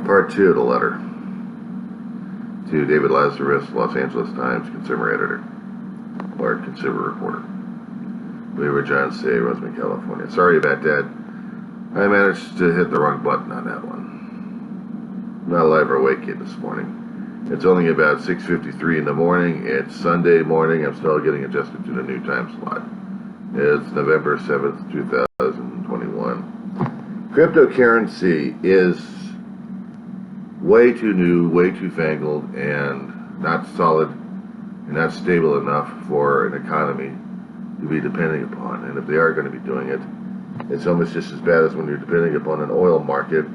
Part 2 of the letter to David Lazarus, Los Angeles Times consumer editor, or consumer reporter. We were John C., Roseman, California. Sorry about that. I managed to hit the wrong button on that one. Not alive or awake yet this morning. It's only about 6:53 in the morning. It's Sunday morning. I'm still getting adjusted to the new time slot. It's November 7th, 2021. Cryptocurrency is way too new, way too fangled, and not solid and not stable enough for an economy to be depending upon. And if they are going to be doing it, it's almost just as bad as when you're depending upon an oil market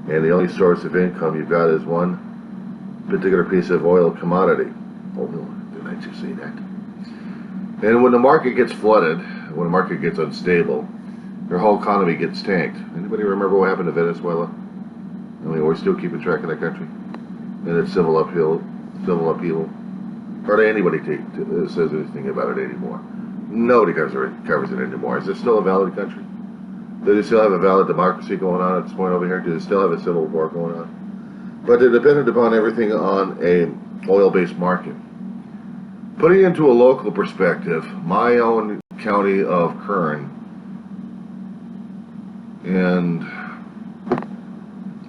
and the only source of income you've got is one particular piece of oil commodity. Oh no, didn't I just say that? And when the market gets flooded, when the market gets unstable, your whole economy gets tanked. Anybody remember what happened to Venezuela? I mean, we're still keeping track of that country and its civil upheaval. Hardly anybody says anything about it anymore. Nobody covers it anymore. Is it still a valid country? Do they still have a valid democracy going on at this point over here? Do they still have a civil war going on? But they're dependent upon everything on a oil-based market. Putting it into a local perspective, my own county of Kern and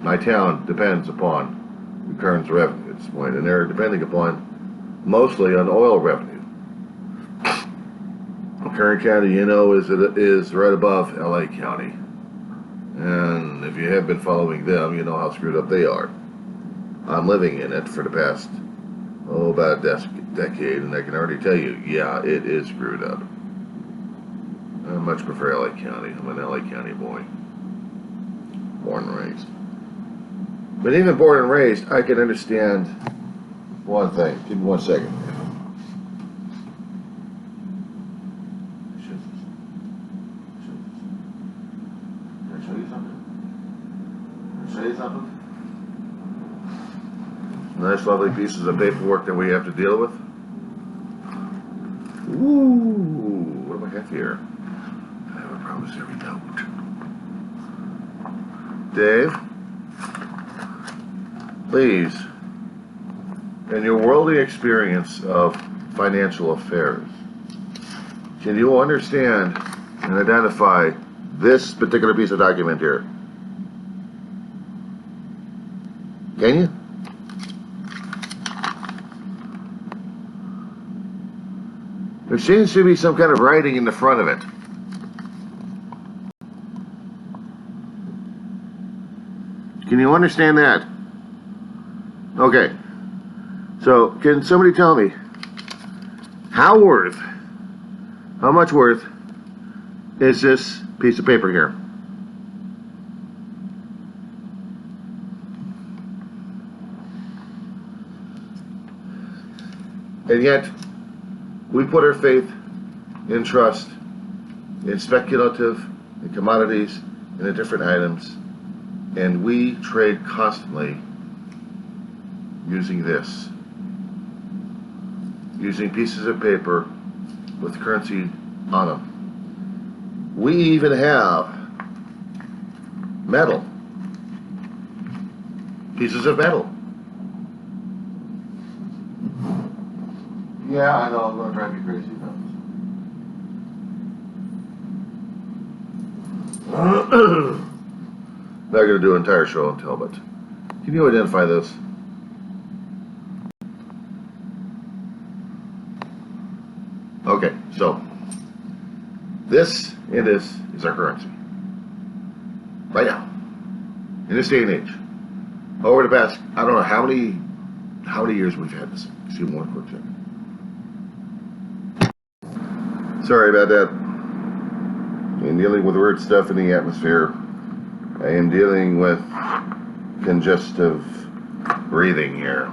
my town depends upon Kern's revenue at this point, and they're depending upon mostly on oil revenue. Kern County, you know, is right above L.A. County, and if you have been following them, you know how screwed up they are. I'm living in it for the past, about a decade, and I can already tell you, yeah, it is screwed up. I much prefer L.A. County. I'm an L.A. County boy, born and raised. But even born and raised, I can understand one thing. Give me 1 second. Can I show you something? Can I show you something? Nice, lovely pieces of paperwork that we have to deal with. Ooh, what do I have here? I have a promissory note. Dave? Please, in your worldly experience of financial affairs, can you understand and identify this particular piece of document here? Can you? There seems to be some kind of writing in the front of it. Can you understand that? Okay, so can somebody tell me how much worth is this piece of paper here? And yet, we put our faith in trust, in speculative, in commodities, and in different items, and we trade constantly using this, using pieces of paper with currency on them. We even have metal, pieces of metal. Yeah, I know, I'm going to drive you crazy. Not going to do an entire show and tell, but can you identify this? Okay, so this and this is our currency right now in this day and age. Over the past, I don't know how many years we've had this. Excuse me one quick second. Sorry about that. I'm dealing with weird stuff in the atmosphere. I am dealing with congestive breathing here,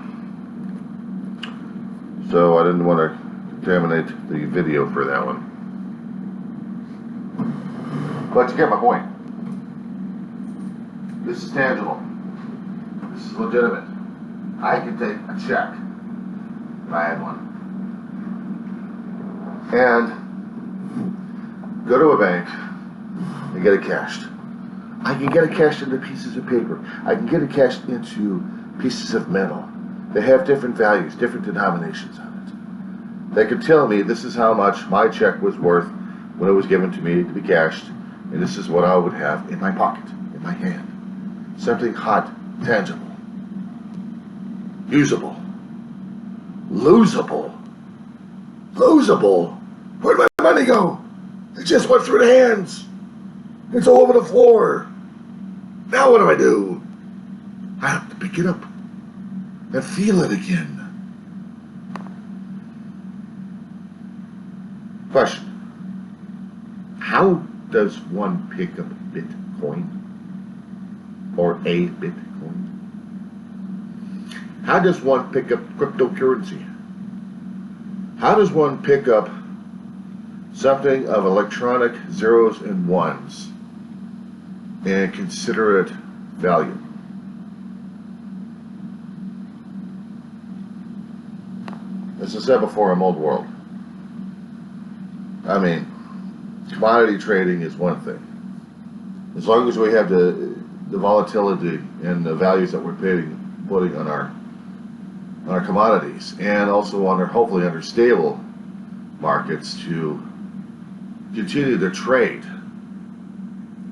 so I didn't want to contaminate the video for that one. But you get my point. This is tangible. This is legitimate. I can take a check if I had one and go to a bank and get it cashed. I can get it cashed into pieces of paper. I can get it cashed into pieces of metal. They have different values, different denominations on it. They can tell me this is how much my check was worth when it was given to me to be cashed, and this is what I would have in my pocket, in my hand. Something hot, tangible, usable, losable. Losable? Where'd my money go? It just went through the hands. It's all over the floor. Now what do I do? I have to pick it up and feel it again. Question. How does one pick up Bitcoin? Or a Bitcoin? How does one pick up cryptocurrency? How does one pick up something of electronic zeros and ones and consider it value? As I said before, I'm old world. I mean, commodity trading is one thing. As long as we have the volatility and the values that we're putting on our commodities, and also hopefully under stable markets to continue to trade.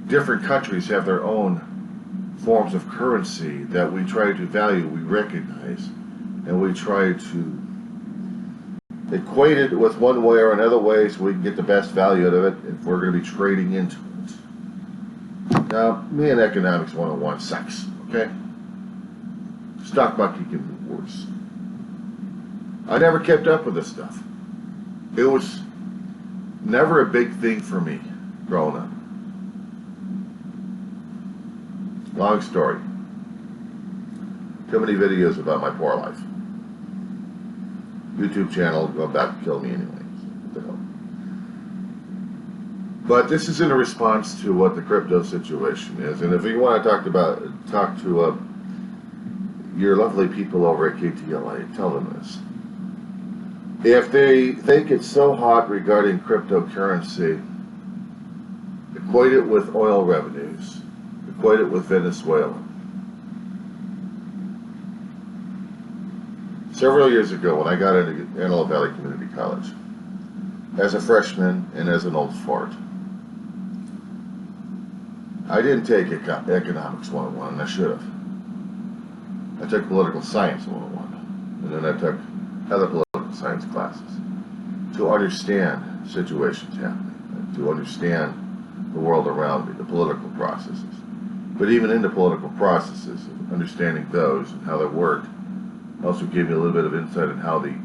Different countries have their own forms of currency that we try to value, we recognize, and we try to equate it with one way or another way so we can get the best value out of it if we're going to be trading into it. Now, me and Economics 101 sucks, okay? Stock market can be worse. I never kept up with this stuff. It was never a big thing for me growing up. Long story. Too many videos about my poor life. YouTube channel about to kill me anyway. What the hell? But this is in a response to what the crypto situation is, and if you want to talk to your lovely people over at KTLA, tell them this. If they think it's so hot regarding cryptocurrency, equate it with oil revenues, equate it with Venezuela. Several years ago, when I got into Antelope Valley Community College, as a freshman and as an old fart, I didn't take Economics 101, and I should have. I took Political Science 101, and then I took other political science classes to understand situations happening, to understand the world around me, the political processes. But even in the political processes, understanding those and how they work also gave me a little bit of insight on how the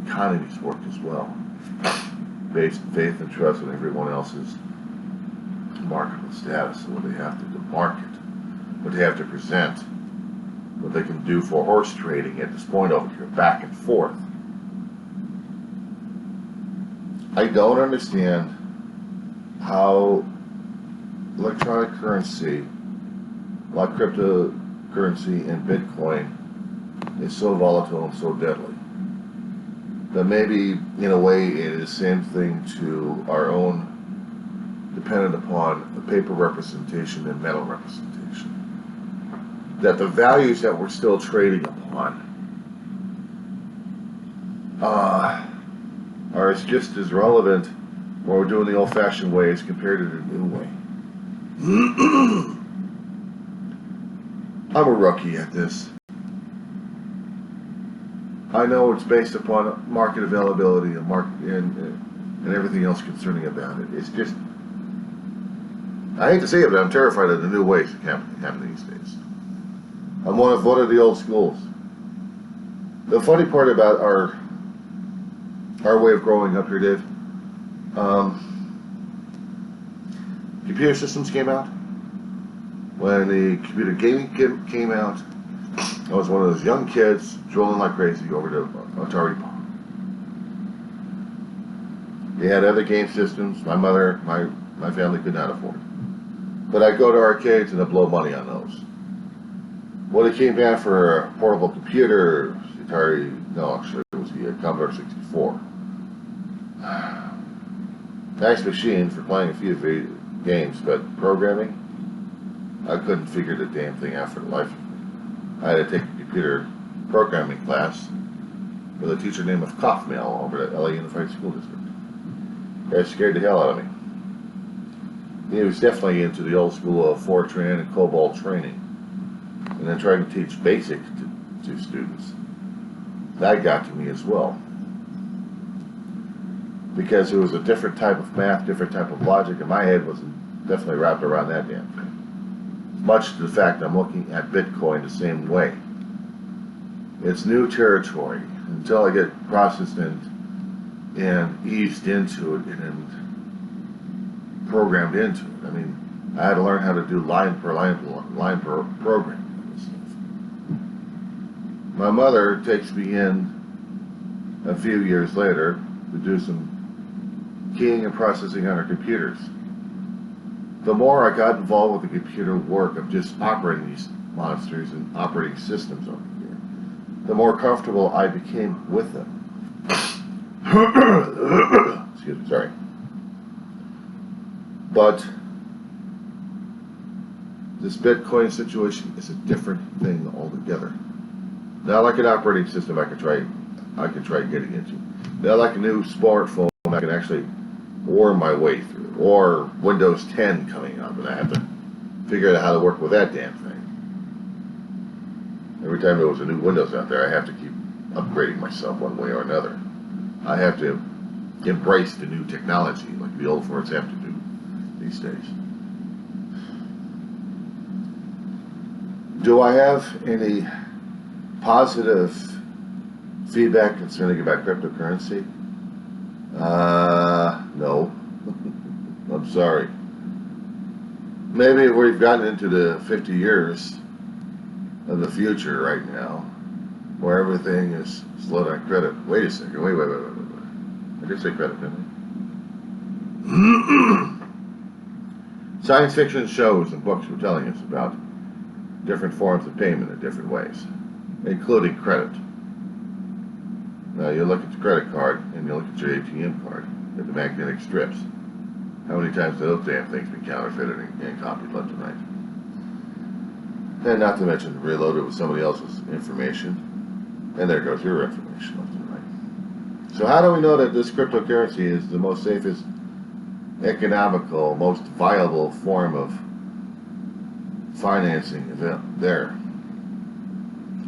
economies work as well, based on faith and trust in everyone else's marketable status and what they have to market, what they have to present, what they can do for horse trading at this point over here, back and forth. I don't understand how electronic currency, like cryptocurrency and Bitcoin, is so volatile and so deadly. That maybe, in a way, it is the same thing to our own, dependent upon the paper representation and metal representation. That the values that we're still trading upon are just as relevant when we're doing the old-fashioned way as compared to the new way. I'm a rookie at this. I know it's based upon market availability and everything else concerning about it. It's just, I hate to say it, but I'm terrified of the new ways that happen these days. I'm one of the old schools. The funny part about our way of growing up here, Dave, computer systems came out. When the computer gaming came out, I was one of those young kids drooling like crazy over to Atari Pong. They had other game systems my family could not afford. But I'd go to arcades and I'd blow money on those. When it came down for a portable computer, it was the Commodore 64. Nice machine for playing a few games, but programming, I couldn't figure the damn thing out for the life of me. I had to take a computer programming class with a teacher named Kaufmel over at L.A. Unified School District. That scared the hell out of me. He was definitely into the old school of Fortran and COBOL training, and then trying to teach BASIC to students. That got to me as well, because it was a different type of math, different type of logic, and my head wasn't definitely wrapped around that damn thing. Much to the fact I'm looking at Bitcoin the same way. It's new territory until I get processed and eased into it and programmed into it. I mean, I had to learn how to do line per programming. My mother takes me in a few years later to do some keying and processing on her computers. The more I got involved with the computer work of just operating these monsters and operating systems over here, the more comfortable I became with them. Excuse me, sorry. But this Bitcoin situation is a different thing altogether. Not like an operating system I could try getting into. Not like a new smartphone I can actually worm my way through, or Windows 10 coming up, and I have to figure out how to work with that damn thing. Every time there was a new Windows out there, I have to keep upgrading myself one way or another. I have to embrace the new technology like the old forts have to do these days. Do I have any positive feedback concerning about cryptocurrency? No. I'm sorry. Maybe we've gotten into the 50 years of the future right now, where everything is slowed on credit. Wait a second. Wait. I did say credit, didn't I? Science fiction shows and books were telling us about different forms of payment in different ways, including credit. Now you look at your credit card and you look at your ATM card at the magnetic strips. How many times have those damn things been counterfeited and copied left and right? And not to mention reloaded with somebody else's information, and there goes your information left and right. So how do we know that this cryptocurrency is the most safest, economical, most viable form of financing event there?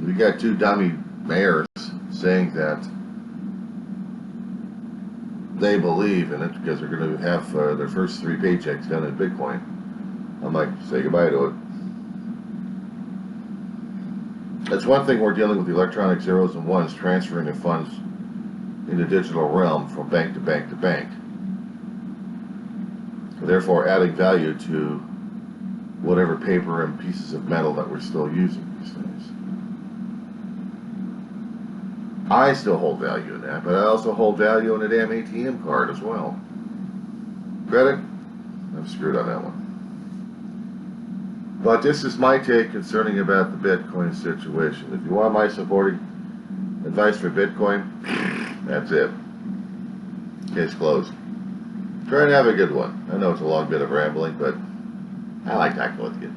We got two dummy mayors saying that they believe in it because they're going to have their first 3 paychecks done in Bitcoin. I'm like, say goodbye to it. That's one thing we're dealing with, the electronic zeros and ones, transferring of funds in the digital realm from bank to bank to bank. Therefore adding value to whatever paper and pieces of metal that we're still using these days. I still hold value in that, but I also hold value in a damn ATM card as well. Credit? I'm screwed on that one. But this is my take concerning about the Bitcoin situation. If you want my supporting advice for Bitcoin, that's it. Case closed. Try and have a good one. I know it's a long bit of rambling, but I like talking with you.